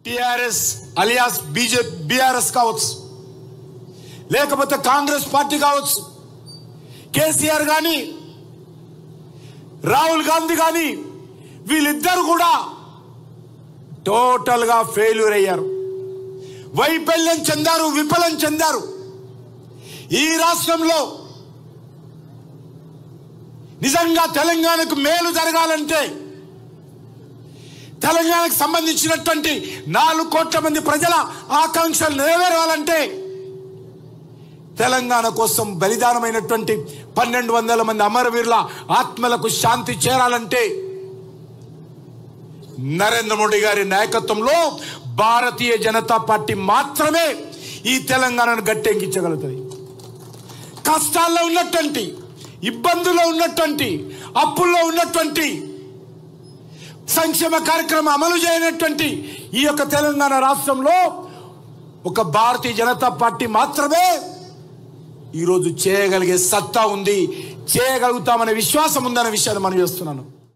TRS alias BJP BRS కావచ్చు, లేకపోతే Congress party కావచ్చు, కేసీఆర్ కానీ రాహుల్ గాంధీ కానీ వీళ్ళిద్దరు కూడా టోటల్ గా ఫెయిల్యూర్ అయ్యారు, వైఫల్యం చెందారు, విఫలం చెందారు. ఈ రాష్ట్రంలో నిజంగా తెలంగాణకు మేలు జరగాలంటే, తెలంగాణకు సంబంధించినటువంటి 4 కోట్ల మంది ప్రజల ఆకాంక్షలు నెరవేరాలంటే, తెలంగాణ కోసం బలిదానమైనటువంటి 1200 మంది అమరవీరుల ఆత్మలకు శాంతి చేరాలంటే నరేంద్ర మోడీ గారి నాయకత్వంలో భారతీయ జనతా పార్టీ మాత్రమే ఈ తెలంగాణను గట్టెక్కించగలుగుతుంది. కష్టాల్లో ఉన్నటువంటి, ఇబ్బందుల్లో ఉన్నటువంటి, అప్పుల్లో ఉన్నటువంటి, సంక్షేమ కార్యక్రమం అమలు చేయనటువంటి ఈ యొక్క తెలంగాణ రాష్ట్రంలో ఒక భారతీయ జనతా పార్టీ మాత్రమే ఈరోజు చేయగలిగే సత్తా ఉంది, చేయగలుగుతామనే విశ్వాసం ఉందనే విషయాన్ని మనం చేస్తున్నాను.